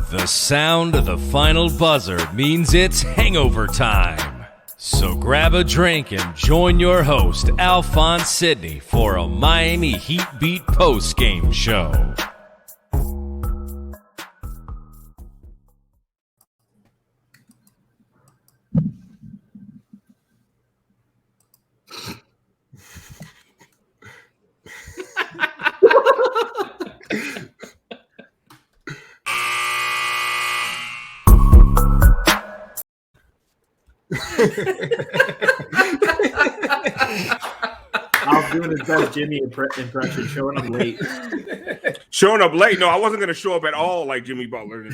The sound of the final buzzer means it's hangover time. So grab a drink and join your host, Alphonse Sidney, for a Miami Heat Beat post-game show. I was doing his best Jimmy impression, showing up late. Showing up late? No, I wasn't going to show up at all like Jimmy Butler.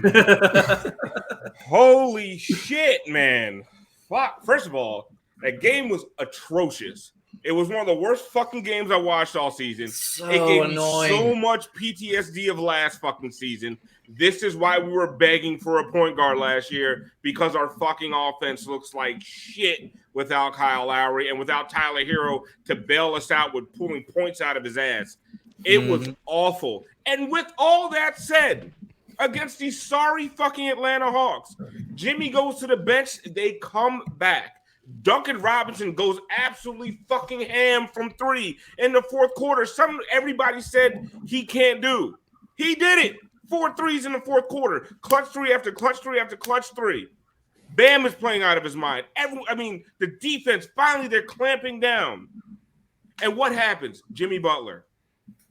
Holy shit, man. Fuck. First of all, that game was atrocious. It was one of the worst fucking games I watched all season. It gave me so much PTSD of last fucking season. This is why we were begging for a point guard last year, because our fucking offense looks like shit without Kyle Lowry and without Tyler Hero to bail us out with pulling points out of his ass. It was awful. And with all that said, against these sorry fucking Atlanta Hawks, Jimmy goes to the bench, they come back. Duncan Robinson goes absolutely fucking ham from three in the fourth quarter. Everybody said he can't do. He did it. 4 threes in the fourth quarter. Clutch three after clutch three after clutch three. Bam is playing out of his mind. The defense, finally they're clamping down. And what happens? Jimmy Butler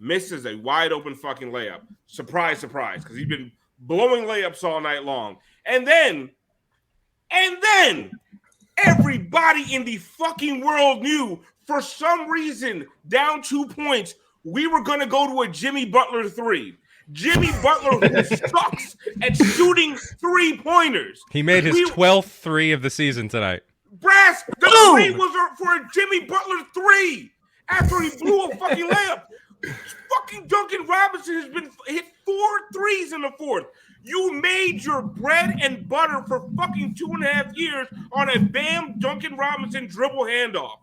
misses a wide open fucking layup. Surprise, surprise, because he's been blowing layups all night long. And then everybody in the fucking world knew, for some reason, down 2 points, we were going to go to a Jimmy Butler three. Jimmy Butler, who sucks at shooting three-pointers. He made his 12th three of the season tonight. Brass, the wait was for a Jimmy Butler three after he blew a fucking layup. Fucking Duncan Robinson has been hit 4 threes in the fourth. You made your bread and butter for fucking 2.5 years on a Bam Duncan Robinson dribble handoff.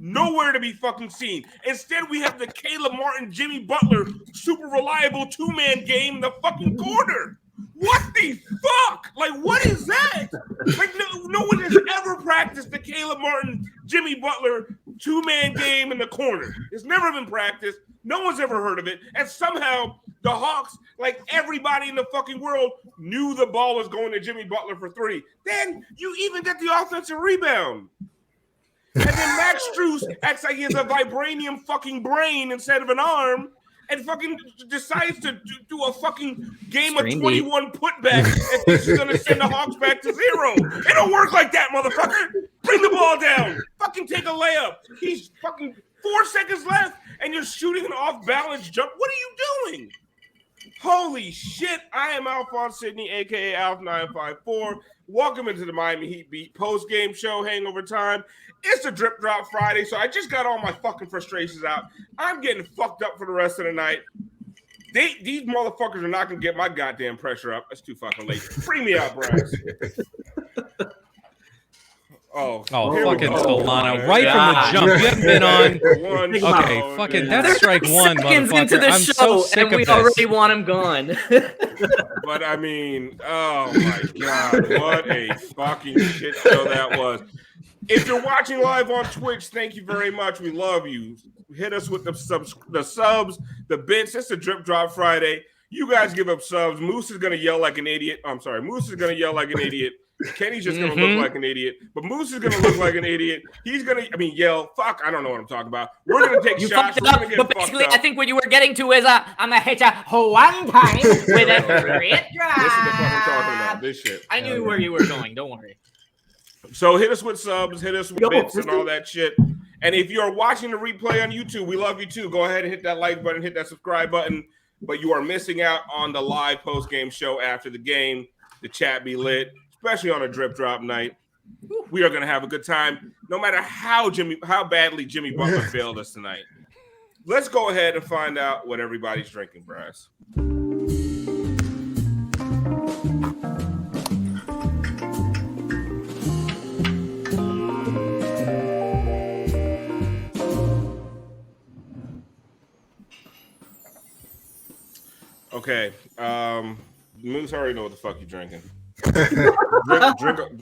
Nowhere to be fucking seen. Instead, we have the Caleb Martin, Jimmy Butler, super reliable two-man game in the fucking corner. What the fuck? Like, what is that? Like, no one has ever practiced the Caleb Martin, Jimmy Butler two-man game in the corner. It's never been practiced. No one's ever heard of it. And somehow the Hawks, like everybody in the fucking world, knew the ball was going to Jimmy Butler for three. Then you even get the offensive rebound. And then Max Strus acts like he has a vibranium fucking brain instead of an arm and fucking decides to do a fucking game of 21 putback and thinks he's going to send the Hawks back to 0. It don't work like that, motherfucker. Bring the ball down. Fucking take a layup. He's fucking 4 seconds left and you're shooting an off-balance jump. What are you doing? Holy shit. I am Alphonse Sidney, a.k.a. Alf954. Welcome into the Miami Heat Beat post-game show, Hangover Time. It's a Drip Drop Friday, so I just got all my fucking frustrations out. I'm getting fucked up for the rest of the night. These motherfuckers are not going to get my goddamn pressure up. That's too fucking late. Free me out, Bryce. Oh, fucking Solana. Right from the jump. You haven't been on. Okay, fucking, that's strike one, motherfucker. Into the I'm show, so sick and we of this. already want him gone. But I mean, oh my God, what a fucking shit show that was. If you're watching live on Twitch, thank you very much. We love you. Hit us with the subs, the bits. It's a Drip Drop Friday. You guys give up subs. Moose is going to yell like an idiot. I'm sorry. Moose is going to yell like an idiot. Kenny's just going to look like an idiot. But Moose is going to look like an idiot. He's going to, yell. Fuck, I don't know what I'm talking about. We're going to take shots. We're going to get but basically, I think what you were getting to is I'm going to hit you one time with a great drop. This is the fuck I'm talking about. This shit. I knew where you were going. Don't worry. So hit us with subs, hit us with bits and all that shit. And if you're watching the replay on YouTube, we love you too. Go ahead and hit that like button, hit that subscribe button. But you are missing out on the live post-game show after the game. The chat be lit, especially on a Drip Drop night. We are going to have a good time, no matter how badly Jimmy Butler failed us tonight. Let's go ahead and find out what everybody's drinking, Bryce. Okay. Moose already know what the fuck you're drinking.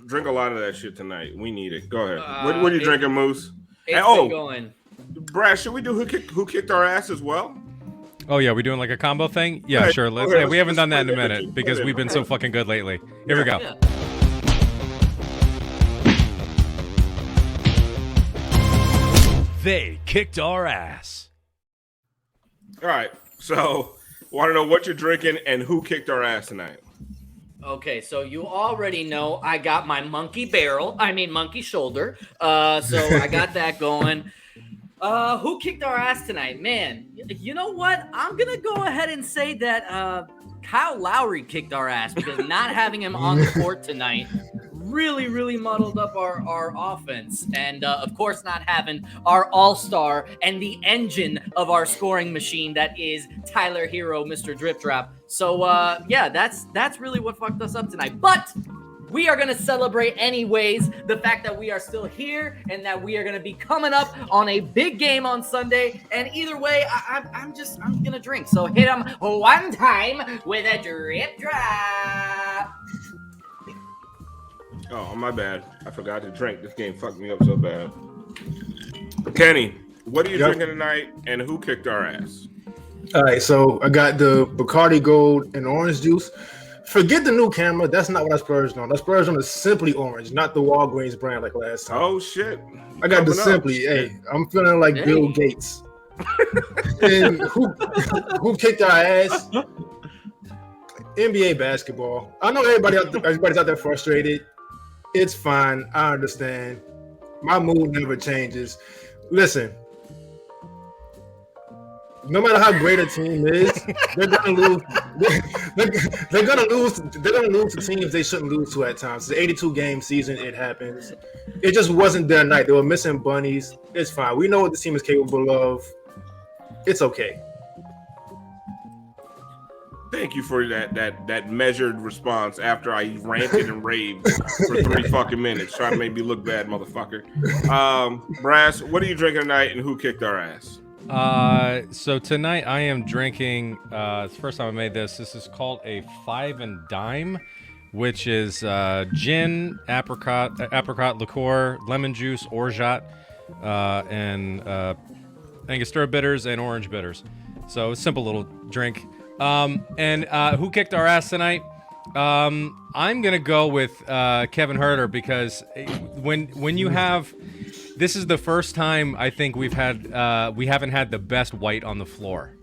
drink a lot of that shit tonight. We need it. Go ahead. What are you drinking, Moose? It's been going. Brad, should we do who kicked our ass as well? Oh yeah, we doing like a combo thing? Yeah, Hey, sure. okay, We haven't done that in a let's minute because we've been okay. so fucking good lately. Here we go. Yeah. They kicked our ass. All right. So, want to know what you're drinking and who kicked our ass tonight? Okay, so you already know I got my monkey shoulder. So I got that going. Who kicked our ass tonight? Man, you know what? I'm going to go ahead and say that Kyle Lowry kicked our ass because not having him on the court tonight really, really muddled up our offense. And, of course, not having our all-star and the engine of our scoring machine that is Tyler Hero, Mr. Drip Drop. So, yeah, that's really what fucked us up tonight. But we are going to celebrate anyways the fact that we are still here and that we are going to be coming up on a big game on Sunday. And either way, I'm going to drink. So hit them one time with a drip drop. Oh, my bad. I forgot to drink. This game fucked me up so bad. Kenny, what are you drinking tonight and who kicked our ass? All right, so I got the Bacardi Gold and orange juice. Forget the new camera. That's not what I splurged on. I splurged on the Simply Orange, not the Walgreens brand like last time. Oh, shit. I got the Simply. Hey, I'm feeling like Bill Gates. And who kicked our ass? NBA basketball. I know everybody's out there frustrated. It's fine. I understand. My mood never changes. Listen, no matter how great a team is, they're gonna lose. They're gonna lose. They're gonna lose to teams they shouldn't lose to at times. It's an 82-game season. It happens. It just wasn't their night. They were missing bunnies. It's fine. We know what this team is capable of. It's okay. Thank you for that measured response after I ranted and raved for 3 fucking minutes, trying to make me look bad, motherfucker. Brass, what are you drinking tonight and who kicked our ass? So tonight I am drinking, it's the first time I made this. This is called a 5 and Dime, which is gin, apricot liqueur, lemon juice, orgeat, and Angostura bitters and orange bitters. So a simple little drink. And who kicked our ass tonight? I'm gonna go with Kevin Huerter because when you have, this is the first time I think we haven't had the best white on the floor.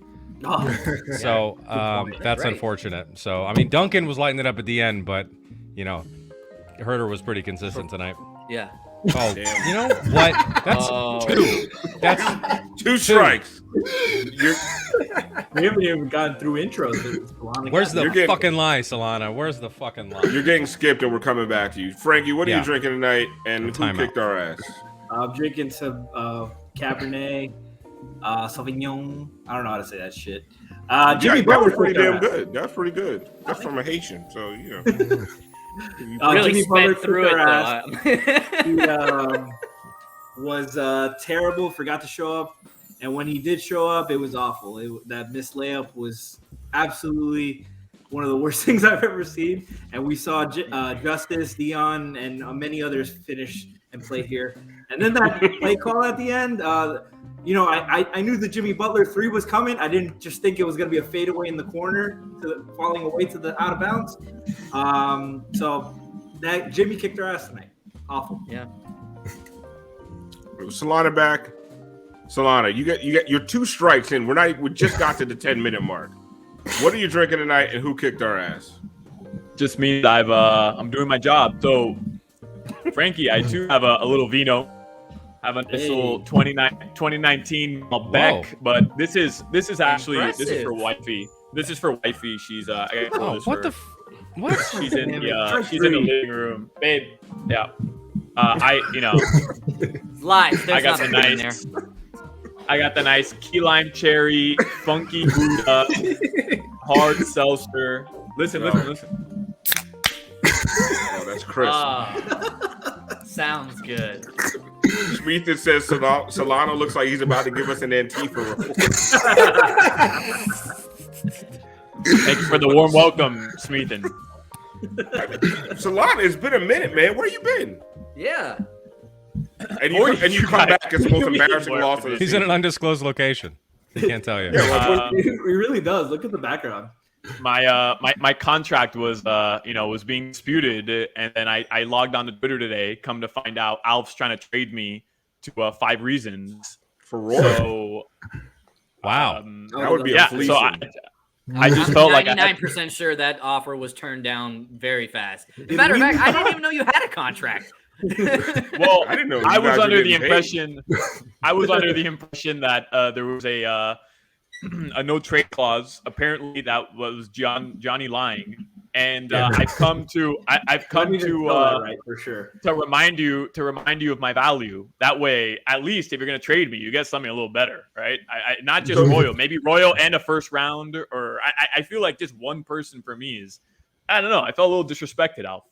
So that's right. Unfortunate. So I mean, Duncan was lighting it up at the end, but you know, Huerter was pretty consistent tonight. Yeah. Oh, damn. You know what? That's two. That's 2 strikes. We haven't even gotten through intros. Where's the fucking lie, Solana? Where's the fucking lie? You're getting skipped, and we're coming back to you. Frankie, what are you drinking tonight, and who kicked our ass? I'm drinking some Cabernet, Sauvignon. I don't know how to say that shit. Jimmy Butler was pretty damn good. That's pretty good. That's from a Haitian, so you know. Really Jimmy Butler through it, ass. He was terrible. Forgot to show up, and when he did show up, it was awful. That missed layup was absolutely one of the worst things I've ever seen. And we saw Justice, Dion, and many others finish and play here. And then that play call at the end. You know, I knew the Jimmy Butler 3 was coming. I didn't just think it was going to be a fadeaway in the corner, falling away to the out of bounds. So that Jimmy kicked our ass tonight. Awful. Yeah. Solana back. Solana, you get your 2 strikes in. We just got to the 10-minute mark. What are you drinking tonight, and who kicked our ass? Just means I'm doing my job. So, Frankie, I too have a little vino. I have a nice little 2019 Malbec, but this is actually Impressive. This is for wifey. This is for wifey. She's I got this what for, the what? She's in the living room, babe. Yeah. Lies. I got the nice key lime cherry, funky Buddha, hard seltzer. Listen. Oh, that's crisp. Sounds good. Ethan says Solana looks like he's about to give us an Antifa report. Thank you for the warm welcome, Smeathan. Solana, it's been a minute, man. Where you been? Yeah. And you come back as the most embarrassing loss of the He's season. in an undisclosed location. He can't tell you. He really does. Look at the background. My contract was was being disputed, and then I logged on to Twitter today. Come to find out, Alf's trying to trade me to 5 reasons For Roy. So wow, that would be a fleecing. So I just felt like 99% sure that offer was turned down very fast. As a matter of fact, I didn't even know you had a contract. Well, I didn't know. I was under the impression that there was a no trade clause. Apparently, that was Johnny lying, and I've come to right, for sure. to remind you of my value. That way, at least if you're going to trade me, you get something a little better, right? I not just Royal, maybe Royal and a first round, or I feel like just one person for me is, I don't know. I felt a little disrespected, Alf.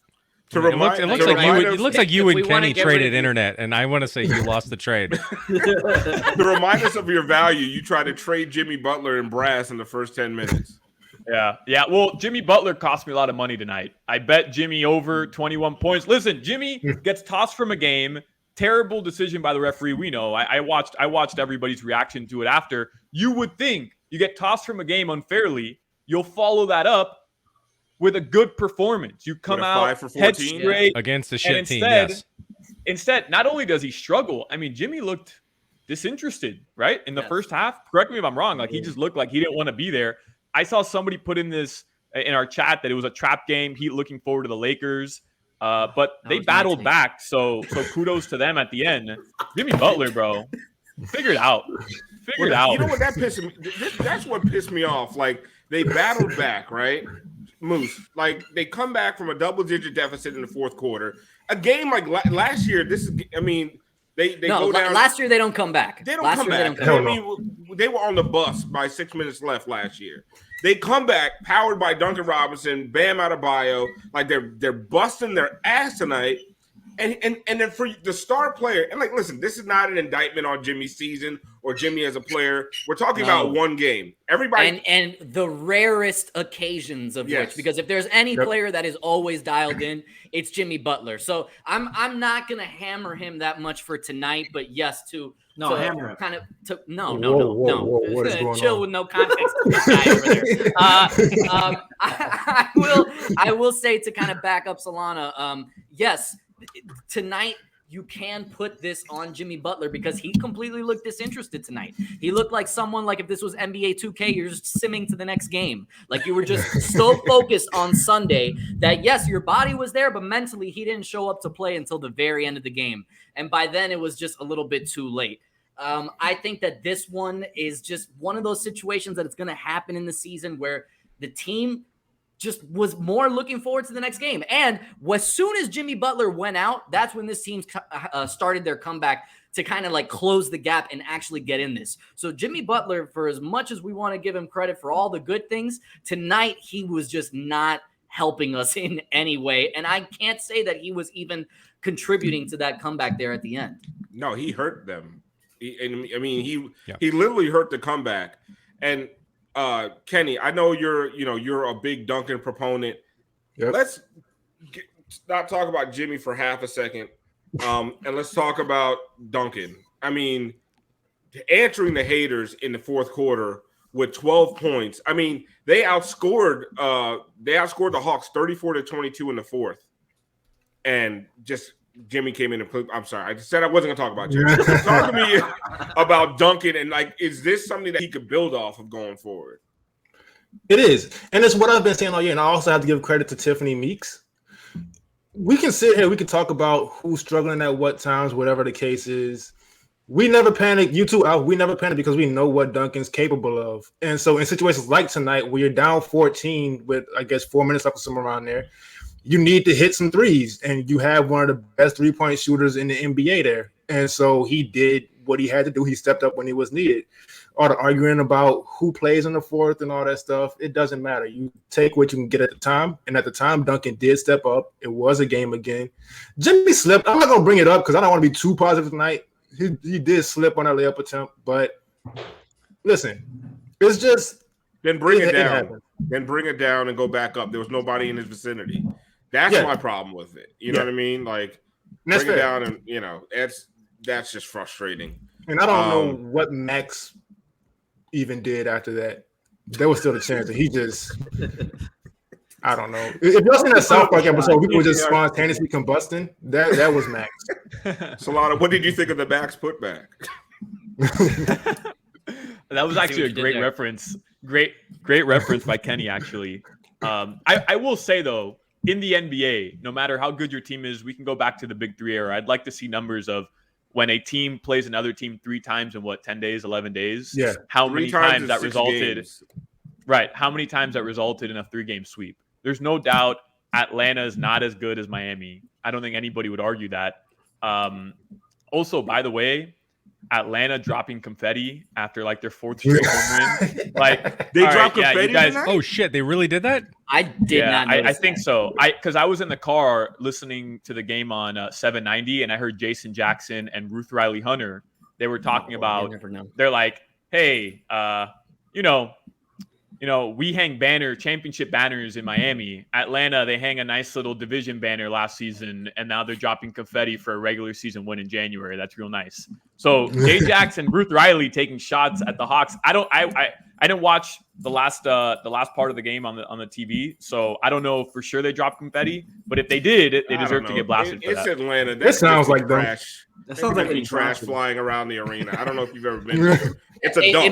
It looks like you and Kenny traded internet, and I want to say you lost the trade. To remind us of your value, you tried to trade Jimmy Butler and Brass in the first 10 minutes. Yeah. Well, Jimmy Butler cost me a lot of money tonight. I bet Jimmy over 21 points. Listen, Jimmy gets tossed from a game. Terrible decision by the referee. We know. I watched everybody's reaction to it after. You would think you get tossed from a game unfairly, you'll follow that up with a good performance. You come out head straight against the shit team. Instead, not only does he struggle, I mean, Jimmy looked disinterested, right? In the first half. Correct me if I'm wrong. Like, he just looked like he didn't want to be there. I saw somebody put in our chat that it was a trap game. He looking forward to the Lakers. But they battled back. So kudos to them at the end. Jimmy Butler, bro. Figure it out. You know what that pissed me? That's what pissed me off. Like, they battled back, right? Moose, like, they come back from a double-digit deficit in the fourth quarter. A game like last year, they go down. Last year they don't come back. They don't come back. They were on the bus by 6 minutes left last year. They come back powered by Duncan Robinson, Bam Adebayo, like they're busting their ass tonight. And then for the star player, and like, listen, this is not an indictment on Jimmy's season or Jimmy as a player. We're talking about one game. Everybody and the rarest occasions of which, because if there's any player that is always dialed in, it's Jimmy Butler. So I'm not gonna hammer him that much for tonight, but yes, hammer him. Kind of no. What is going Chill on? with no context. I will say, to kind of back up Solana, yes. Tonight, you can put this on Jimmy Butler because he completely looked disinterested tonight. He looked like someone, like if this was NBA 2K, you're just simming to the next game. Like, you were just so focused on Sunday that, yes, your body was there, but mentally he didn't show up to play until the very end of the game. And by then it was just a little bit too late. I think that this one is just one of those situations that it's going to happen in the season where the team just was more looking forward to the next game. And as soon as Jimmy Butler went out, that's when this team started their comeback to kind of like close the gap and actually get in this. So Jimmy Butler, for as much as we want to give him credit for all the good things, tonight he was just not helping us in any way. And I can't say that he was even contributing to that comeback there at the end. No, he hurt them. He literally hurt the comeback. And Kenny, I know you're a big Duncan proponent. Yep. Let's not talk about Jimmy for half a second, and let's talk about Duncan. I mean, answering the haters in the fourth quarter with 12 points. I mean, they outscored the Hawks 34-22 in the fourth, and just Jimmy came in and put. I'm sorry, I said I wasn't going to talk about Jimmy. Talk to me about Duncan, and like, is this something that he could build off of going forward? It is, and it's what I've been saying all year. And I also have to give credit to Tiffany Meeks. We can sit here, we can talk about who's struggling at what times, whatever the case is. We never panic. You too, Al. We never panic because we know what Duncan's capable of. And so in situations like tonight, where you're down 14 with, I guess, 4 minutes left or somewhere around there, you need to hit some threes, and you have one of the best three-point shooters in the NBA there. And so he did what he had to do. He stepped up when he was needed. All the arguing about who plays in the fourth and all that stuff, it doesn't matter. You take what you can get at the time. And at the time, Duncan did step up. It was a game again. Jimmy slipped. I'm not going to bring it up because I don't want to be too positive tonight. He did slip on that layup attempt. But listen, it's just Then bring it down. happens. Then bring it down and go back up. There was nobody in his vicinity. That's my problem with it. You know what I mean? Like, bring it down, and that's just frustrating. And I don't know what Max even did after that. There was still a chance that he just. I don't know. If y'all seen that South Park episode, we were just spontaneously combusting. That was Max. Solana, what did you think of the Max putback? That was actually a great reference. Great reference by Kenny, actually. I will say, though, in the NBA, no matter how good your team is, we can go back to the Big Three era. I'd like to see numbers of when a team plays another team 3 times in 10 days, 11 days? Yeah. How many times that resulted? Games. Right. How many times that resulted in a 3-game sweep? There's no doubt Atlanta is not as good as Miami. I don't think anybody would argue that. Also, by the way, Atlanta dropping confetti after like their 4th straight home win. Like they dropped confetti. Yeah, oh shit, they really did that? I did not notice I think so. Because I was in the car listening to the game on 790, and I heard Jason Jackson and Ruth Riley Hunter. They were talking about. They're like, hey, we hang championship banners in Miami. Atlanta, they hang a nice little division banner last season, and now they're dropping confetti for a regular season win in January. That's real nice. So Jay Jackson, Ruth Riley taking shots at the Hawks. I didn't watch the last part of the game on the TV, so I don't know for sure they dropped confetti. But if they did, they deserve to get blasted for that. It's Atlanta. That sounds like trash. That sounds like trash flying around the arena. I don't know if you've ever been there. It's a dump.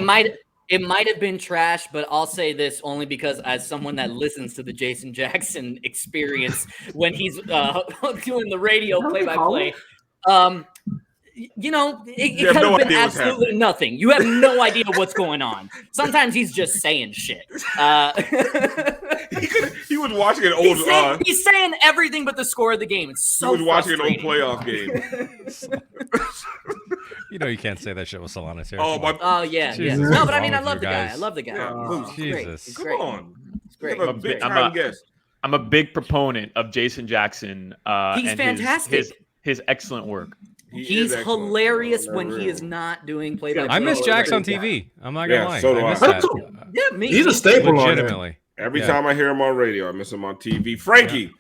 It might have been trash, but I'll say this only because as someone that listens to the Jason Jackson experience when he's doing the radio play-by-play, it could have been absolutely nothing. You have no idea what's going on. Sometimes he's just saying shit. He was watching an old. He's saying everything but the score of the game. It's so. He was watching an old playoff game. You can't say that shit with Solana here. Oh yeah. No, but I mean, I love the guy. I love the guy. Jesus, he's great. Come on, he's great. I'm a big proponent of Jason Jackson. He's fantastic. His excellent work. He's hilarious when he is not doing play-by-play. I miss Jax on TV. I'm not gonna lie. So do I. miss that. Yeah, me. He's a staple. Legitimately. Every time I hear him on radio, I miss him on TV. Frankie,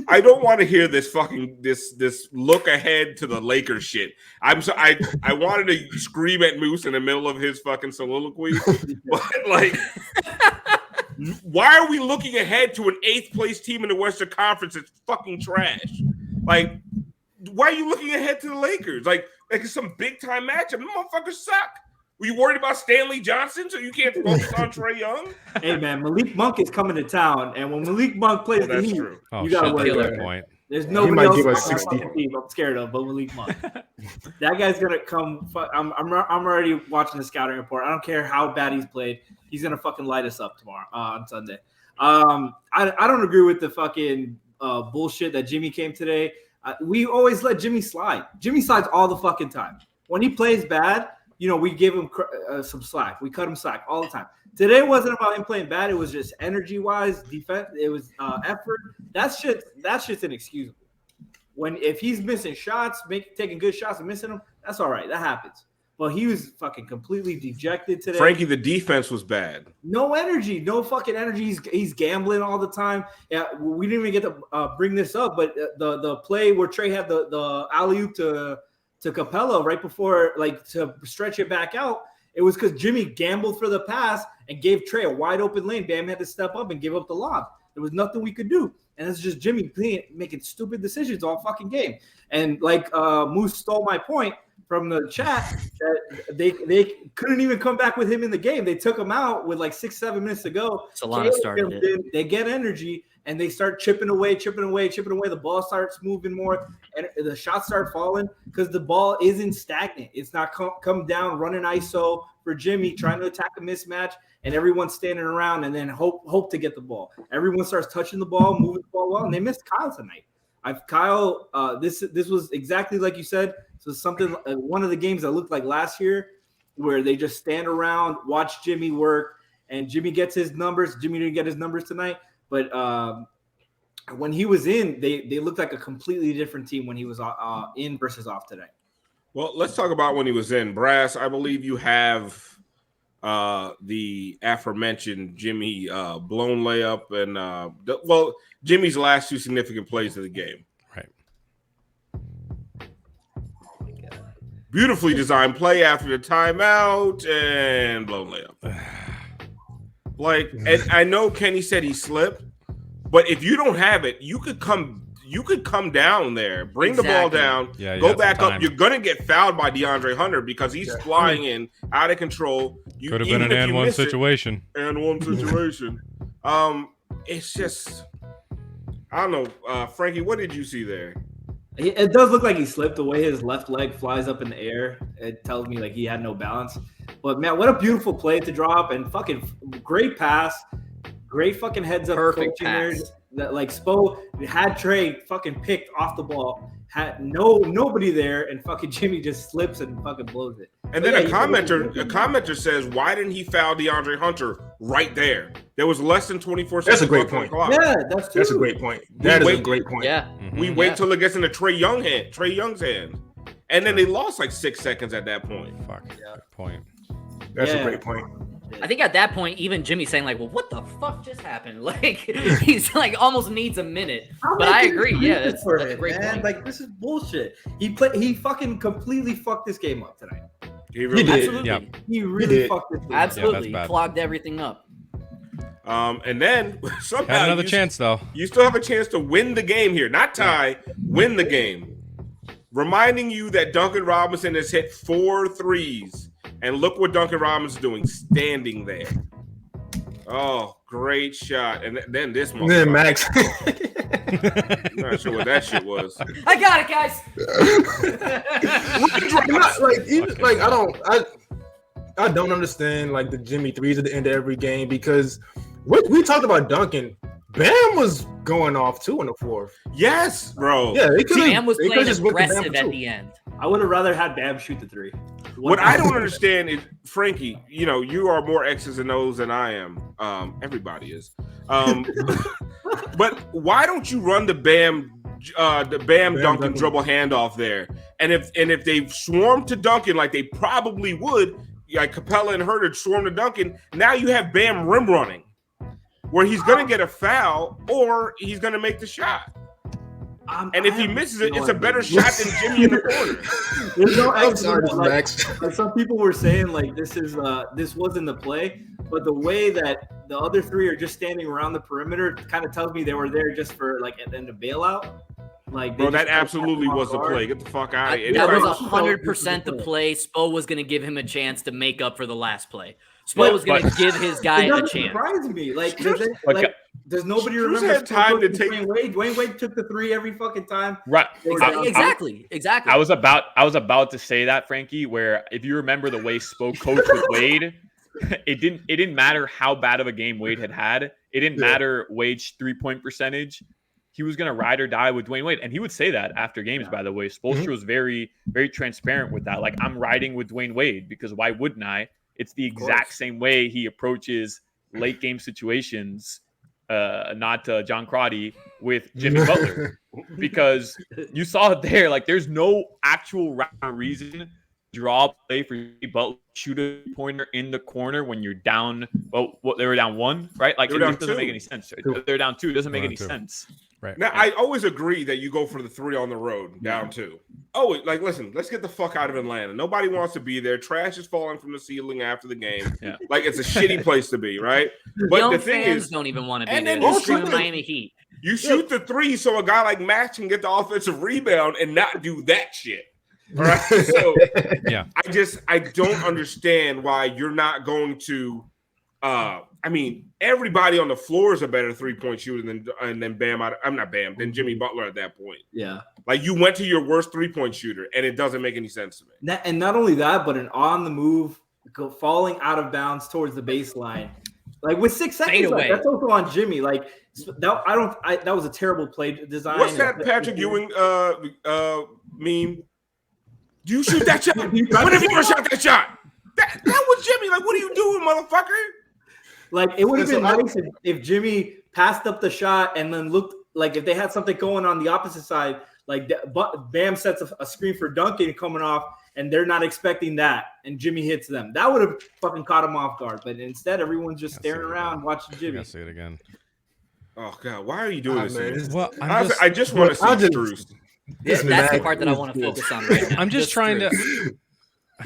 I don't want to hear this this look ahead to the Lakers shit. I wanted to scream at Moose in the middle of his fucking soliloquy, but like, why are we looking ahead to an 8th place team in the Western Conference that's fucking trash? Like, why are you looking ahead to the Lakers? Like it's some big time matchup. Them motherfuckers suck. Were you worried about Stanley Johnson so you can't focus on Trae Young? Hey, man, Malik Monk is coming to town. And when Malik Monk plays the Heat, you got to worry about that point. There's nobody else I'm scared of but Malik Monk. That guy's going to come. I'm already watching the scouting report. I don't care how bad he's played. He's going to fucking light us up tomorrow on Sunday. I don't agree with the fucking bullshit that Jimmy came today. We always let Jimmy slide. Jimmy slides all the fucking time. When he plays bad, we give him some slack. We cut him slack all the time. Today wasn't about him playing bad. It was just energy-wise, defense. It was effort. That's just inexcusable. If he's missing shots, taking good shots and missing them, that's all right. That happens. But he was fucking completely dejected today. Frankie, the defense was bad. No energy, no fucking energy. He's gambling all the time. Yeah, we didn't even get to bring this up, but the play where Trae had the alley-oop to Capella right before, to stretch it back out, it was because Jimmy gambled for the pass and gave Trae a wide open lane. Bam had to step up and give up the lob. There was nothing we could do. And it's just Jimmy making stupid decisions all fucking game. And Moose stole my point from the chat that they couldn't even come back with him in the game. They took him out with 6-7 minutes to go. Solana started it. They get energy and they start chipping away. The ball starts moving more and the shots start falling because the ball isn't stagnant. It's not come down running ISO for Jimmy trying to attack a mismatch and everyone's standing around and then hope to get the ball. Everyone starts touching the ball, moving the ball well, and they missed Kyle tonight. This was exactly like you said. So something one of the games that looked like last year where they just stand around, watch Jimmy work, and Jimmy gets his numbers. Jimmy didn't get his numbers tonight, but when he was in, they looked like a completely different team when he was in versus off today. Well, let's talk about when he was in. Brass, I believe you have the aforementioned Jimmy blown layup and Jimmy's last 2 significant plays of the game. Right. Beautifully designed play after the timeout and blown layup. And I know Kenny said he slipped, but if you don't have it, you could come down there, bring the ball down, go back up. You're gonna get fouled by DeAndre Hunter because he's flying in out of control. Could have been an and one situation. It's just, I don't know, Frankie. What did you see there? It does look like he slipped. The way his left leg flies up in the air, it tells me like he had no balance. But man, what a beautiful play to drop and fucking great pass, great fucking heads up Perfect coaching pass. there. That like Spo had Trey fucking picked off the ball, had nobody there, and fucking Jimmy just slips and fucking blows it. And then a commenter says, "Why didn't he foul DeAndre Hunter right there? There was less than 24 seconds." That's a great point. Yeah, that's true. That's a great point. That is a great point. Yeah. We wait till it gets into Trey Young's hand, and then they lost like 6 seconds at that point. Fuck. Good point. That's a great point. I think at that point, even Jimmy's saying like, "Well, what the fuck just happened?" Like he's like almost needs a minute. But I agree. Yeah, that's a great point. Like this is bullshit. He fucking completely fucked this game up tonight. He really did. Absolutely. Yep. He really fucked this game up. Absolutely. bad. Clogged everything up. And then somehow Had another chance though. You still have a chance to win the game here, not tie, win the game. Reminding you that Duncan Robinson has hit 4 threes. And look what Duncan Robinson's doing, standing there. Oh, great shot. And then this motherfucker. Then Max. I'm not sure what that shit was. I got it, guys. I don't understand like the Jimmy threes at the end of every game because we talked about Duncan. Bam was going off too in the fourth. Yes, bro. Yeah, Bam was playing aggressive at the end. I would have rather had Bam shoot the 3. What I don't understand is, Frankie, you are more X's and O's than I am. Everybody is. But why don't you run the Bam Duncan dribble handoff there? And if they swarm to Duncan like they probably would, like Capella and Huerter swarm to Duncan, now you have Bam rim running, where he's going to get a foul or he's going to make the shot. And if he misses it, it's a better shot than Jimmy in the corner. There's no I'm sorry, Max. Like some people were saying, like this wasn't the play, but the way that the other 3 are just standing around the perimeter kind of tells me they were there just for like and then the bailout. Like, bro, that absolutely was the play. Get the fuck out of here. That was 100% the play. Spo was going to give him a chance to make up for the last play. Spo was going to give his guy a chance. Surprise me, does nobody remember had time to take Dwayne Wade took the 3 every fucking time. Right. Exactly. I was about to say that, Frankie, where if you remember the way Spo coached with Wade, it didn't matter how bad of a game Wade had. It didn't matter Wade's 3-point percentage. He was going to ride or die with Dwayne Wade. And he would say that after games, by the way. Spoelstra was very, very transparent with that. Like, I'm riding with Dwayne Wade because why wouldn't I? It's the exact same way he approaches late game situations, not John Crotty, with Jimmy Butler. Because you saw it there. Like, there's no actual reason to draw a play for Jimmy Butler, shoot a pointer in the corner when you're down. Well, they were down 1, right? Like, it doesn't make any sense. They're down 2. It doesn't make any sense. Right. Now, I always agree that you go for the 3 on the road, down 2. Oh, like, listen, let's get the fuck out of Atlanta. Nobody wants to be there. Trash is falling from the ceiling after the game. Yeah. Like, it's a shitty place to be, right? But Young the thing fans is, don't even want to be and there. then They're also screaming Miami Heat. you shoot the 3 so a guy like Max can get the offensive rebound and not do that shit. All right. So, Yeah. I don't understand why you're not going to. I mean, everybody on the floor is a better 3-point shooter than Bam. I'm not Bam, than Jimmy Butler at that point. Yeah. Like, you went to your worst 3-point shooter, and it doesn't make any sense to me. And not only that, but an on the move, falling out of bounds towards the baseline, like with 6 seconds. Like, that's also on Jimmy. Like that was a terrible play design. What's that Patrick Ewing meme? Do you shoot that shot? When have you ever shot that shot? That was Jimmy. Like, what are you doing, motherfucker? Like, it would have been nice if Jimmy passed up the shot and then looked like if they had something going on the opposite side, like Bam sets a screen for Duncan coming off, and they're not expecting that, and Jimmy hits them. That would have fucking caught him off guard. But instead, everyone's just staring around watching I Jimmy. gotta see it again. Oh God, why are you doing this? Man, to me? Well, I just want to see Strus. That's the part that I want to focus on right now. I'm just trying to.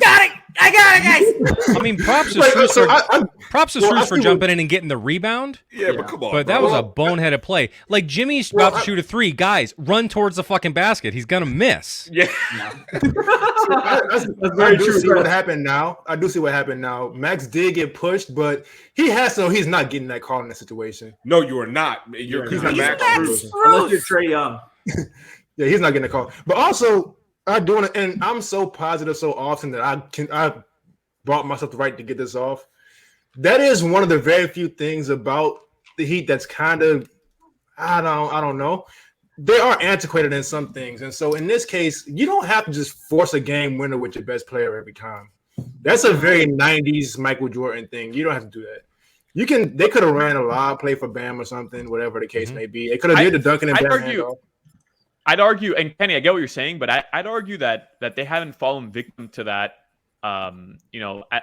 Got it! I got it, guys! I mean, props to Strus for jumping in and getting the rebound. Yeah, but come on. But that was a boneheaded play. Like, Jimmy's about to shoot a 3. Guys, run towards the fucking basket. He's gonna miss. Yeah. That's very true. See what happened now. I do see what happened now. Max did get pushed, but he's not getting that call in that situation. No, you are not. He's not Max Strus. Unless you're Trae Young. Yeah, he's not getting a call. But also, I do want to, and I'm so positive so often that I brought myself the right to get this off. That is one of the very few things about the Heat that's kind of, I don't know. They are antiquated in some things. And so in this case, you don't have to just force a game winner with your best player every time. That's a very 90s Michael Jordan thing. You don't have to do that. They could have ran a lob play for Bam or something, whatever the case may be. They could have did the Duncan and Bam handoff. I'd argue, and Kenny, I get what you're saying, but I'd argue that they haven't fallen victim to that,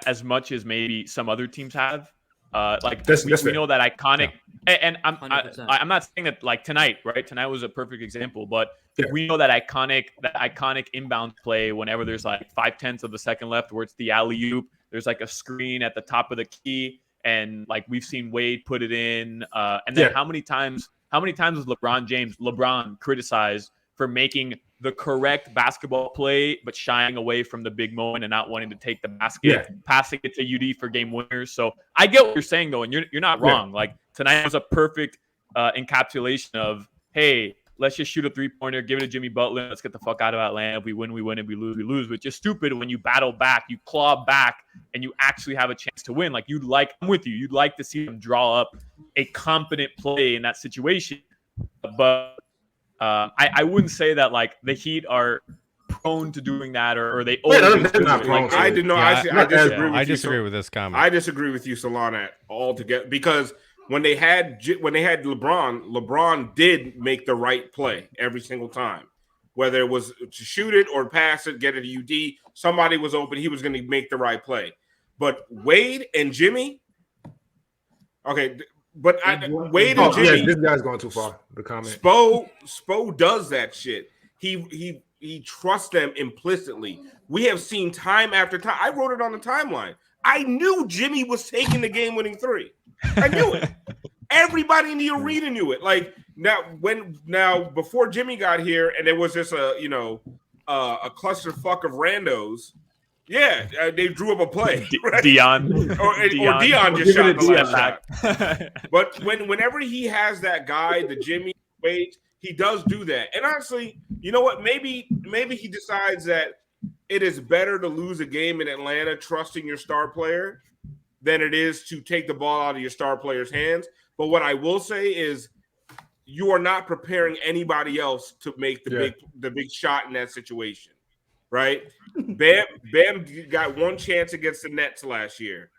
as much as maybe some other teams have. We know that iconic, and I'm not saying that like tonight, right? Tonight was a perfect example, but we know that iconic inbound play whenever there's like 5/10 of the second left, where it's the alley-oop. There's like a screen at the top of the key, and like we've seen Wade put it in, and then how many times was LeBron criticized for making the correct basketball play, but shying away from the big moment and not wanting to take the basket, passing it to UD for game winners? So I get what you're saying, though, and you're not wrong. Like, tonight was a perfect encapsulation of, hey, let's just shoot a 3-pointer, give it to Jimmy Butler, let's get the fuck out of Atlanta. If we win, we win. If we lose, we lose. Which is stupid when you battle back, you claw back, and you actually have a chance to win. Like, I'm with you. You'd like to see them draw up a competent play in that situation. But I wouldn't say that like the Heat are prone to doing that or they always do it. Like, I did not. I disagree with this comment. I disagree with you, Solana, altogether, because when they had LeBron did make the right play every single time, whether it was to shoot it or pass it, get it to UD. Somebody was open. He was going to make the right play. But Wade and Jimmy, okay. But Wade and Jimmy, this guy's going too far. The comment. Spo does that shit. He trusts them implicitly. We have seen time after time. I wrote it on the timeline. I knew Jimmy was taking the game-winning 3. I knew it. Everybody in the arena knew it. Like now before Jimmy got here, and there was just a clusterfuck of randos. Yeah, they drew up a play. Right? Dion just shot the last shot. But whenever he has that guy, the Jimmy Wade, he does do that. And honestly, you know what? Maybe he decides that it is better to lose a game in Atlanta trusting your star player than it is to take the ball out of your star player's hands. But what I will say is you are not preparing anybody else to make the big shot in that situation. Right? Bam got one chance against the Nets last year.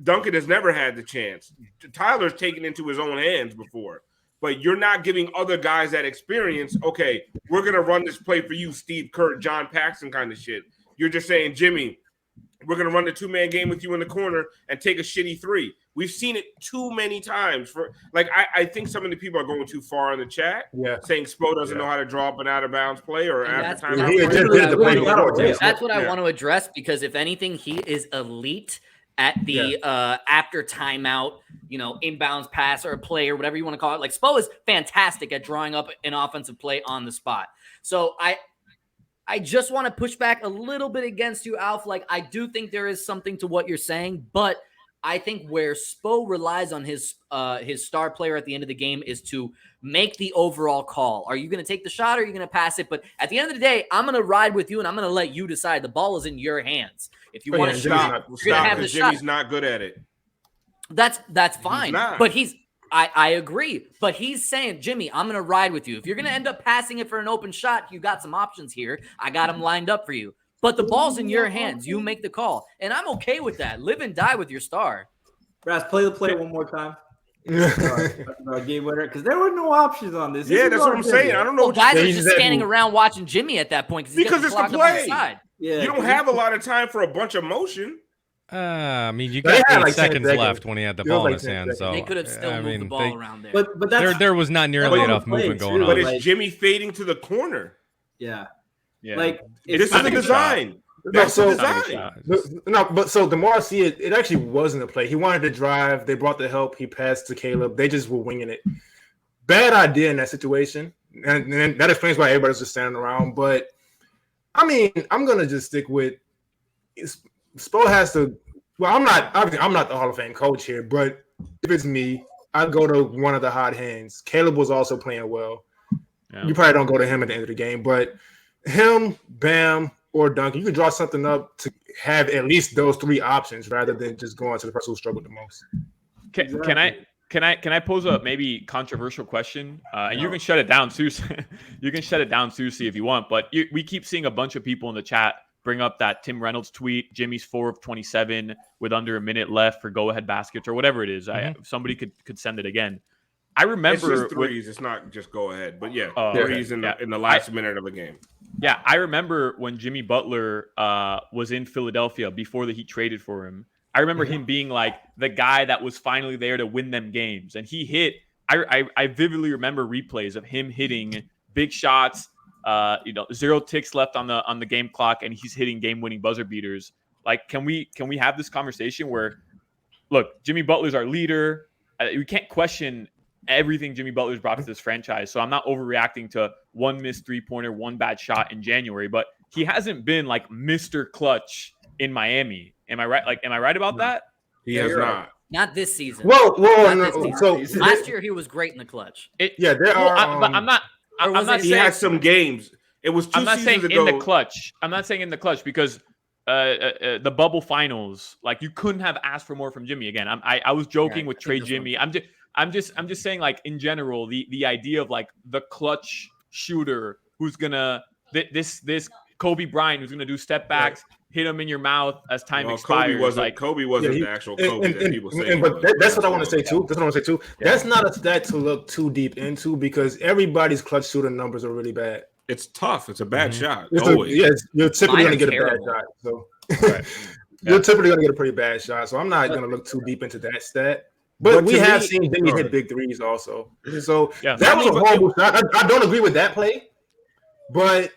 Duncan has never had the chance. Tyler's taken into his own hands before. But you're not giving other guys that experience, okay, we're going to run this play for you, Steve Kerr, John Paxson kind of shit. You're just saying, Jimmy, we're going to run the 2-man game with you in the corner and take a shitty 3. We've seen it too many times. I think some of the people are going too far in the chat, saying Spo doesn't know how to draw up an out-of-bounds play or after time. That's what I want to address, because if anything, he is elite at the after timeout, inbounds pass or play or whatever you want to call it. Like, Spo is fantastic at drawing up an offensive play on the spot. So I just want to push back a little bit against you, Alf. Like, I do think there is something to what you're saying, but I think where Spo relies on his star player at the end of the game is to make the overall call. Are you going to take the shot or are you going to pass it? But at the end of the day, I'm going to ride with you and I'm going to let you decide. The ball is in your hands. If you want to stop, you're going to have the shot. Jimmy's not good at it. That's fine. But I agree. But he's saying, Jimmy, I'm going to ride with you. If you're going to end up passing it for an open shot, you got some options here. I got them lined up for you. But the ball's in your hands. You make the call. And I'm okay with that. Live and die with your star. Brass, play the play one more time. Game winner, because there were no options on this. Yeah, that's what I'm saying. I don't know. Well, guys are he's just that standing move. around watching Jimmy at that point Because it's the the play. side. Yeah, You don't have a lot of time for a bunch of motion. I mean, you They got had 8 like 10 seconds seconds. left when he had the It was ball in like his 10 hand. seconds. So They could have still I moved mean, the ball around there. But that's there was not nearly That's enough on the play, movement going too, on. But it's like- Jimmy fading to the corner. yeah. Yeah. Like This is I the think design. No, That's so- the design. But so the more I see it, it actually wasn't a play. He wanted to drive. They brought the help. He passed to Caleb. They just were winging it. Bad idea in that situation, and that explains why everybody's just standing around. But I mean, I'm gonna just stick with Spo has to. Well, I'm not the Hall of Fame coach here, but if it's me, I'd go to one of the hot hands. Caleb was also playing well. Yeah. You probably don't go to him at the end of the game, but him, Bam, or Duncan, you can draw something up to have at least those 3 options rather than just going to the person who struggled the most. Can I pose a maybe controversial question? And you can shut it down too. You can shut it down, Susie, if you want. But we keep seeing a bunch of people in the chat bring up that Tim Reynolds tweet, Jimmy's 4 of 27 with under a minute left for go-ahead baskets or whatever it is. Somebody could send it again. I remember It's just threes. It's not just go ahead. But yeah, Oh, threes okay. in the last minute of a game. Yeah, I remember when Jimmy Butler was in Philadelphia before the Heat traded for him. I remember him being like the guy that was finally there to win them games. And he hit, I vividly remember replays of him hitting big shots, 0 ticks left on the game clock, and he's hitting game-winning buzzer beaters. Like, can we have this conversation where, look, Jimmy Butler's our leader. We can't question everything Jimmy Butler's brought to this franchise. So I'm not overreacting to 1 missed 3-pointer, 1 bad shot in January, but he hasn't been like Mr. Clutch in Miami. Am I right? Like, am I right about that? He has not. Not this season. Well, Not this so season. Last year he was great in the clutch. there are. But I'm not. Or I'm was not it- He saying. had some games. It was 2 I'm not saying seasons in ago. the clutch. I'm not saying in the clutch because the bubble finals, like you couldn't have asked for more from Jimmy. Again, I was joking with Trey Jimmy. I'm just saying, like, in general, the idea of like the clutch shooter who's gonna this Kobe Bryant who's gonna do step backs, hit him in your mouth as time expires. Kobe wasn't the actual Kobe that people say. But that's what I want to say too. That's not a stat to look too deep into because everybody's clutch shooting numbers are really bad. It's tough. It's a bad shot. You're typically going to get a bad shot. So you're typically going to get a pretty bad shot. So I'm not going to look too deep into that stat. But we have seen Jimmy hit big threes also. So that was a horrible shot. I don't agree with that play, but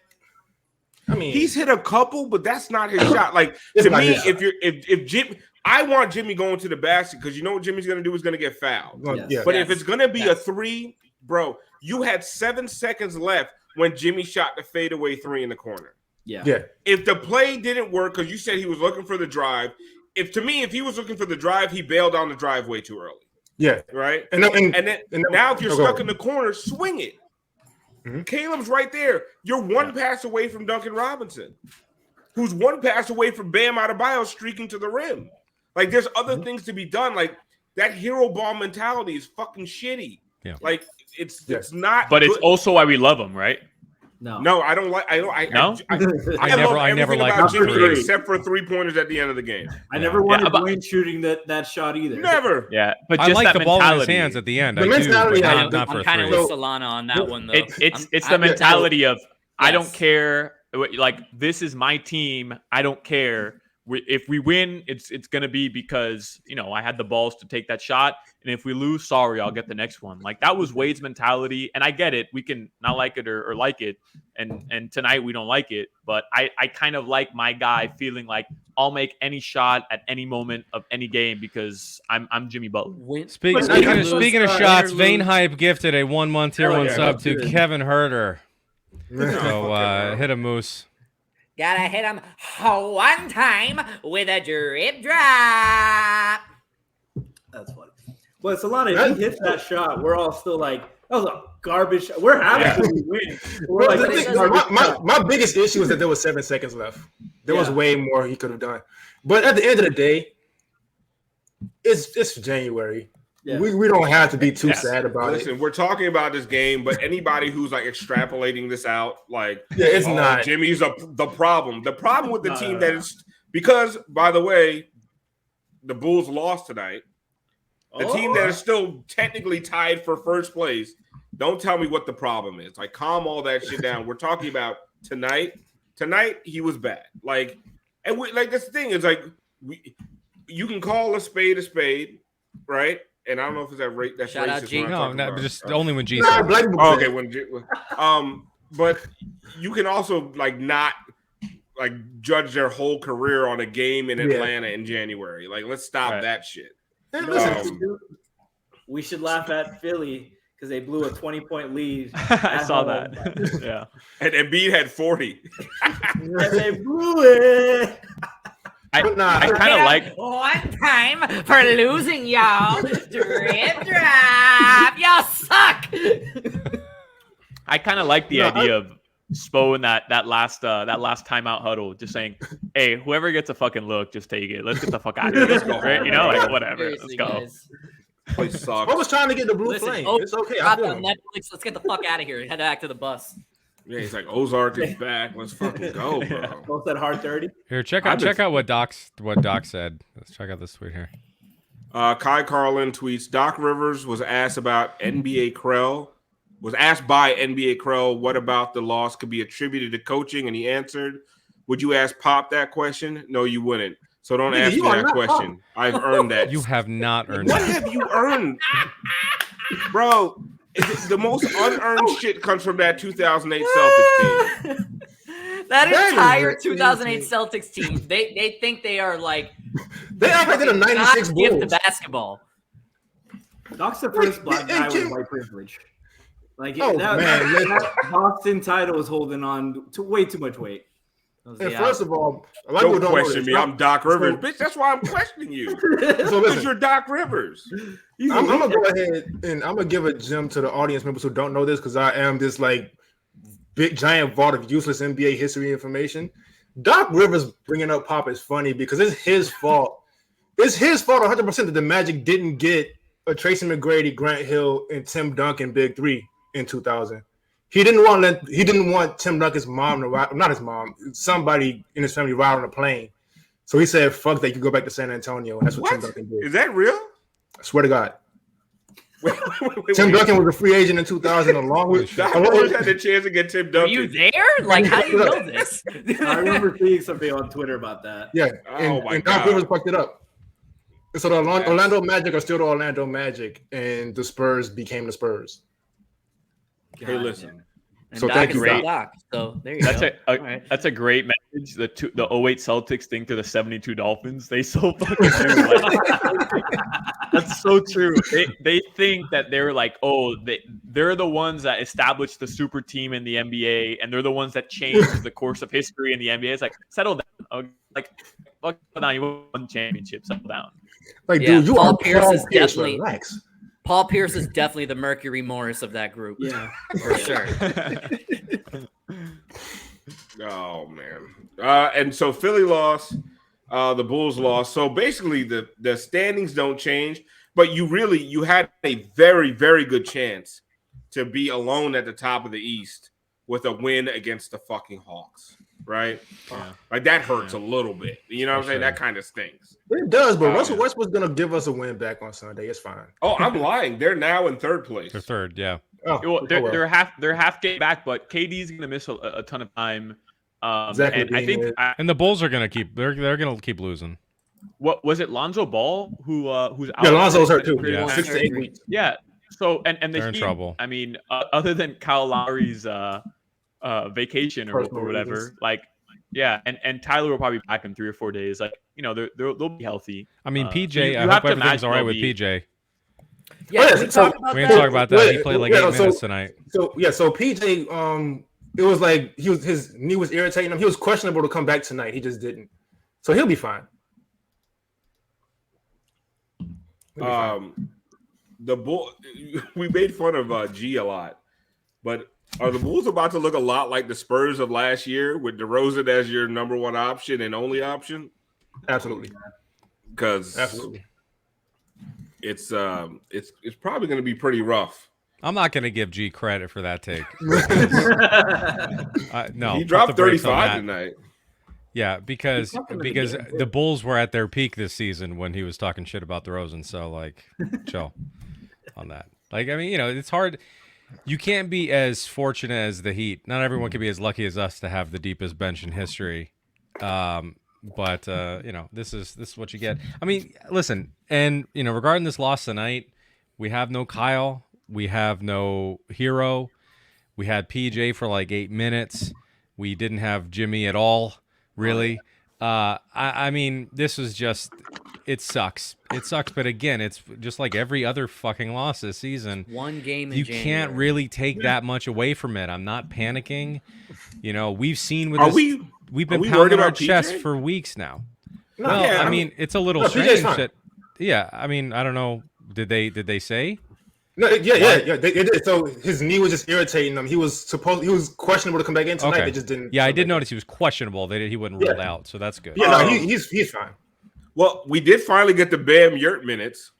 I mean, he's hit a couple, but that's not his shot. Like, to me, if Jimmy, I want Jimmy going to the basket because you know what Jimmy's going to do is going to get fouled. Yes. But if it's going to be a 3, bro, you had 7 seconds left when Jimmy shot the fadeaway 3 in the corner. Yeah. If the play didn't work because you said he was looking for the drive, if he was looking for the drive, he bailed on the drive way too early. Yeah. Right. And now if you're stuck in the corner, swing it. Mm-hmm. Caleb's right there. You're 1 pass away from Duncan Robinson, who's 1 pass away from Bam Adebayo streaking to the rim. Like, there's other things to be done. Like, that hero ball mentality is fucking shitty. Yeah. Like, it's not. But good. it's also why we love him, right? No, I don't like. I love never everything liked about the Jimmy three. except for 3-pointers at the end of the game. I never wanted Dwayne shooting that shot either. Never. Yeah, but I just like that the ball in his mentality. hands at the end. The I do, mentality, but not for I'm kind of three. with Solana on that one, though. It's the mentality of I don't Yes. care. Like, this is my team. I don't care. If we win, it's gonna be because I had the balls to take that shot, and if we lose, sorry, I'll get the next one. Like, that was Wade's mentality, and I get it. We can not like it or like it, and tonight we don't like it. But I kind of like my guy feeling like I'll make any shot at any moment of any game because I'm Jimmy Butler. Speaking of shots, Vane Hype gifted a 1-month tier 1 sub to Kevin Herter. So hit a moose. Gotta hit him one time with a drip drop. That's funny. But Solana, if he hits that shot, we're all still like, that was a garbage shot. We're happy when we win. We're Well, like, the thing- my biggest issue is that there was 7 seconds left. There was way more he could have done. But at the end of the day, it's January. Yeah. We don't have to be too sad about Listen, it. we're talking about this game, but anybody who's like extrapolating this out, like, It's not. Jimmy's the problem. The problem with the team that is because, by the way, the Bulls lost tonight. The team that is still technically tied for first place. Don't tell me what the problem is. Like, calm all that shit down. We're talking about tonight. Tonight, he was bad. Like, and that's the thing is like, you can call a spade, right? And I don't know if it's that rate. That's Shout out racist. G. No, about. just only when G said. Okay, but you can also like not like judge their whole career on a game in Atlanta in January. Like, let's stop that shit. We should laugh at Philly because they blew a 20-point lead. I saw that. Yeah. And Embiid had 40. And they blew it. I kind of like one time for losing, y'all. Drip drop, y'all suck. I kind of like the idea of Spo in that last timeout huddle, just saying, "Hey, whoever gets a fucking look, just take it. Let's get the fuck out of here. Let's go, right? You know, like whatever. Seriously, Let's go." guys. I was trying to get the blue flame. It's okay. I feel him. Netflix. Let's get the fuck out of here. Head back to the bus. Yeah, he's like, Ozark is back. Let's fucking go, bro. Both that hard 30. Here, check out what Doc said. Let's check out this tweet here. Kai Carlin tweets: Doc Rivers was asked by NBA Krell, what about the loss could be attributed to coaching, and he answered, "Would you ask Pop that question? No, you wouldn't. So don't ask me that question. I've earned that." You have not earned What that. have you earned, bro? The most unearned shit comes from that 2008 Celtics team. That entire 2008 Celtics team, they think they are like they act like they're the 96 Bulls. Bulls. The basketball. Doc's the first black guy with white privilege. Like man, Boston title is holding on to way too much weight. And first of all, don't question me. I'm Doc Rivers, bitch. That's why I'm questioning you. So listen, you're Doc Rivers. I'm gonna go ahead and I'm gonna give a gem to the audience members who don't know this because I am this like big giant vault of useless NBA history information. Doc Rivers bringing up Pop is funny because it's his fault. It's his fault 100% that the Magic didn't get a Tracy McGrady, Grant Hill, and Tim Duncan big three in 2000. He didn't want Tim Duncan's mom to ride, not his mom, somebody in his family ride on a plane. So he said, "Fuck that, you can go back to San Antonio." And that's what Tim Duncan did. Is that real? I swear to God. Tim Duncan was a free agent in 2000 along with Doc Rivers had the chance to get Tim Duncan. Were you there? Like, how do you know this? I remember seeing something on Twitter about that. Yeah, and Doc Rivers fucked it up. So the Orlando Magic are still the Orlando Magic, and the Spurs became the Spurs. Hey, listen. And So Doc thank is you, still Doc. Doc. So there you go. That's a great message. The 08 Celtics think to the 72 Dolphins. They so fucking do. That's so true. They think that they're like, they're the ones that established the super team in the NBA, and they're the ones that changed the course of history in the NBA. It's like, settle down. Like, fuck down. You won championship. Settle down. Like, dude, you are Pierce is definitely relax. Paul Pierce is definitely the Mercury Morris of that group. Yeah, for sure. Oh man. And so Philly lost, the Bulls lost. So basically the standings don't change, but you had a very, very good chance to be alone at the top of the East with a win against the fucking Hawks. Right? Yeah. Like that hurts a little bit. You know what I'm saying? That kind of stinks. It does, but Russell Westbrook's gonna give us a win back on Sunday. It's fine. Oh, I'm lying. They're now in third place. They're third, yeah. Well, they're half game back, but KD's gonna miss a ton of time. Exactly. And I think and the Bulls are gonna keep. They're gonna keep losing. What was it? Lonzo Ball who's out? Yeah, Lonzo's hurt too. Yeah. 6 to 8 weeks. Yeah. So and the They're in Heat, trouble. I mean, other than Kyle Lowry's vacation or whatever, reasons. like. Yeah, and Tyler will probably be back in 3 or 4 days. Like, you know, they'll be healthy. I mean, PJ. you I have hope to everything's imagine all right with they'll be- PJ. Yeah, We We didn't talk about that. He played like 8 minutes tonight. So PJ, it was like his knee was irritating him. He was questionable to come back tonight. He just didn't. So he'll be fine. The Bull. We made fun of G a lot, but are the Bulls about to look a lot like the Spurs of last year with DeRozan as your number one option and only option? Absolutely. Because Absolutely. it's probably going to be pretty rough. I'm not gonna give G credit for that take. No, He put dropped the brakes on 35 that. tonight. Yeah, because He's not in the game, the too. Bulls were at their peak this season when he was talking shit about DeRozan. So like, chill on that. Like, I mean, it's hard. You can't be as fortunate as the Heat. Not everyone can be as lucky as us to have the deepest bench in history. But this is what you get. I mean, listen, and regarding this loss tonight, we have no Kyle, we have no Hero, we had PJ for like 8 minutes, we didn't have Jimmy at all, really. I mean, this was just. It sucks. It sucks, but again, it's just like every other fucking loss this season. One game in You January. can't really take that much away from it. I'm not panicking. We've seen with Are this, we we've been worried pounding our about PJ? chest for weeks now. No, Well, yeah, I mean, it's a little no, PJ's strange fine. that. Yeah, I mean, I don't know. Did they say? No, yeah. They did. So his knee was just irritating him. He was questionable to come back in tonight. Okay. They just didn't. Yeah, I did notice he was questionable. He wasn't ruled Yeah. out, so that's good. Yeah, no, he's fine. Well, we did finally get the Bam-Yurt minutes,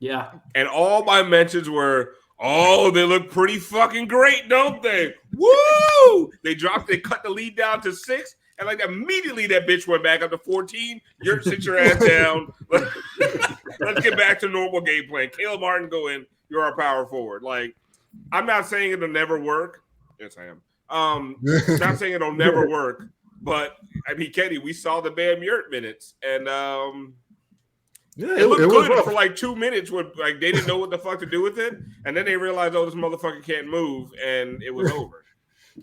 Yeah. and all my mentions were, "Oh, they look pretty fucking great, don't they? Woo!" They cut the lead down to 6, and like immediately that bitch went back up to 14. Yurt, sit your ass down. Let's get back to normal game plan. Caleb Martin, go in. You're our power forward. Like, I'm not saying it'll never work. Yes, I am. Not saying it'll never work. But I mean, Kenny, we saw the Bam-Yurt minutes, and Yeah, it looked was good rough. for like 2 minutes. When like they didn't know what the fuck to do with it, and then they realized, oh, this motherfucker can't move, and it was over.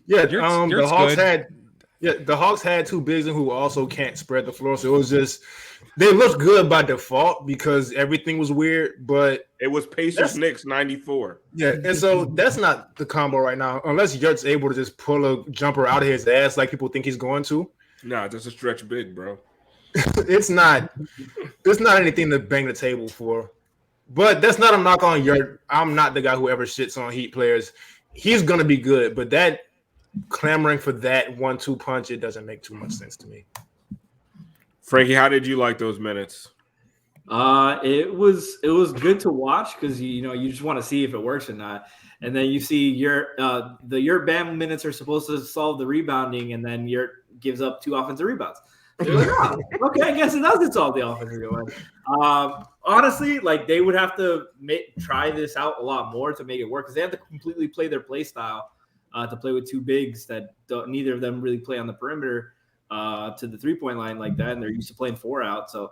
Yeah, Yurt's the Hawks good. the Hawks had two bigs who also can't spread the floor, so it was just they looked good by default because everything was weird. But It was Pacers Knicks 94. yeah, and so that's not the combo right now, unless Yurt's able to just pull a jumper out of his ass like people think he's going to. Nah, just a stretch big, bro. It's not anything to bang the table for. But that's not a knock on Yurt. I'm not the guy who ever shits on Heat players. He's gonna be good, but that clamoring for that 1-2 punch, it doesn't make too much sense to me. Frankie, how did you like those minutes? It was good to watch because you just want to see if it works or not. And then you see your Bam minutes are supposed to solve the rebounding, and then Yurt gives up 2 offensive rebounds. They're like, oh, okay, I guess it doesn't solve the offensive rebound. Honestly, like they would have to try this out a lot more to make it work because they have to completely play their play style to play with 2 bigs that neither of them really play on the perimeter to the 3-point line like that, and they're used to playing 4 out. So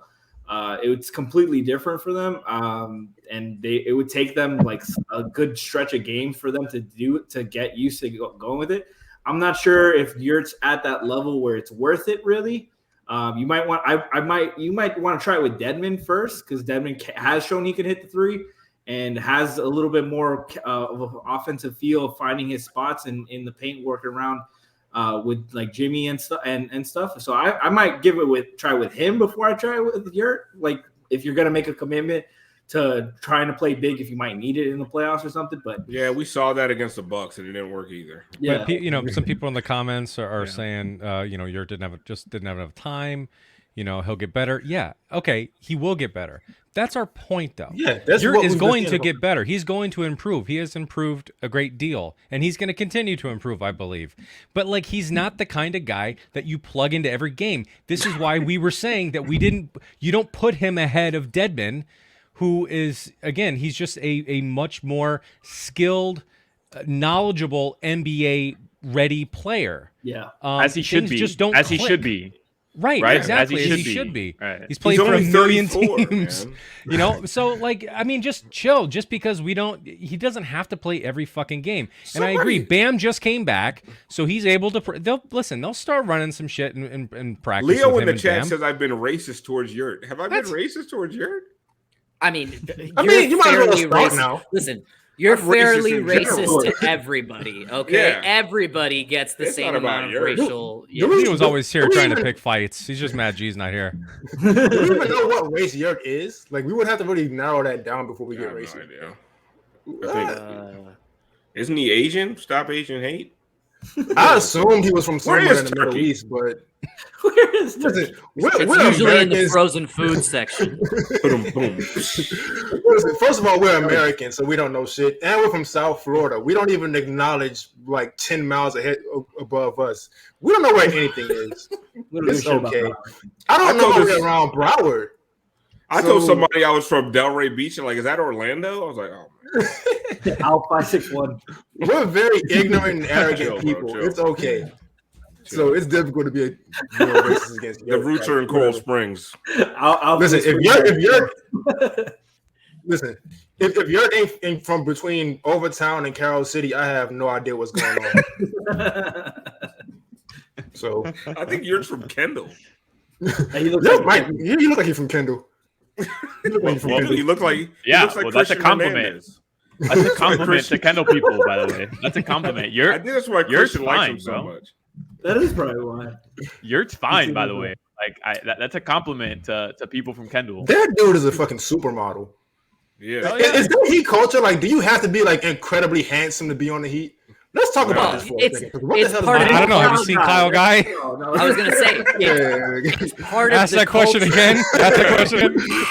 it's completely different for them, and it would take them like a good stretch of games for them to get used to going with it. I'm not sure if Yurt's at that level where it's worth it really. You might want to try it with Dedmon first because Dedmon has shown he can hit the 3 and has a little bit more of an offensive feel of finding his spots in the paint, working around with like Jimmy and stuff and stuff. So I might try with him before I try it with Yurt. Like if you're gonna make a commitment to trying to play big, if you might need it in the playoffs or something. But Yeah, we saw that against the Bucks, and it didn't work either. yeah, But some people in the comments are saying, Yurt didn't have enough time. He'll get better. Yeah, okay, he will get better. That's our point, though. Yeah, that's Yurt what is we've been going saying to get better. He's going to improve. He has improved a great deal, and he's going to continue to improve, I believe. But like, he's not the kind of guy that you plug into every game. This is why we were saying that you don't put him ahead of Dedmon, who is, again, he's just a much more skilled, knowledgeable NBA ready player. yeah. As he should things be. Just don't As he click. should be. Right, Right? exactly. As As he he should should be. be. Right. He's played He's for a only million 34, teams. man. So like, I mean, just chill. Just because he doesn't have to play every fucking game. And I agree. Bam just came back, so he's able to. They'll start running some shit in practice. Leo with in him the and chat Bam. says I've been racist towards Yurt. Have I been racist towards Yurt? I mean, you might as well fairly start racist. now. Listen, you're I'm racist fairly in general. racist to everybody. Okay, Yeah. everybody gets the It's same not about amount of yours. racial. He was always here do we trying to even- pick fights. He's just mad G's not here. Do we even know what race Yurt is? Like, we would have to really narrow that down before we I get have no racist. idea. I think, isn't he Asian? Stop Asian hate. I assumed he was from somewhere is in the Middle Turkey? East, but Where is this? listen, we're It's usually in the Americans. frozen food section. Boom, boom. Listen, first of all, we're Americans, so we don't know shit, and we're from South Florida. We don't even acknowledge like 10 miles ahead above us. We don't know where anything is. We don't give a It's shit about okay. that. I don't I know told how this- we're around Broward. I So- told somebody I was from Delray Beach, and like, is that Orlando? I was like, oh, man. Al 561. We're very ignorant and Chill, arrogant bro, people. chill. It's okay. So it's difficult to be a real racist against The roots are in Coral Springs. I'll Listen, if you're from between Overtown and Carroll City, I have no idea what's going on. So I think yours from Kendall. He looks yeah, like Mike, you look like you're from Kendall. You look like you're from Well, Kendall. you look like Yeah, that's a Christian compliment. Hernandez. That's a compliment to Kendall people, by the way. That's a compliment. I You're think that's why You're Christian likes fine, him so bro. much. That is probably why. you're fine, by the way. Like that's a compliment to people from Kendall. That dude is a fucking supermodel. Yeah. Oh, yeah. Is there Heat culture? Like, do you have to be like incredibly handsome to be on the Heat? Let's talk about this for a It's- second. 'cause what it's the hell part is of I don't know. Have you Kyle seen Guy. Kyle Guy? No, I was gonna say it's Yeah. part of Ask the that question culture. again. Ask that question again.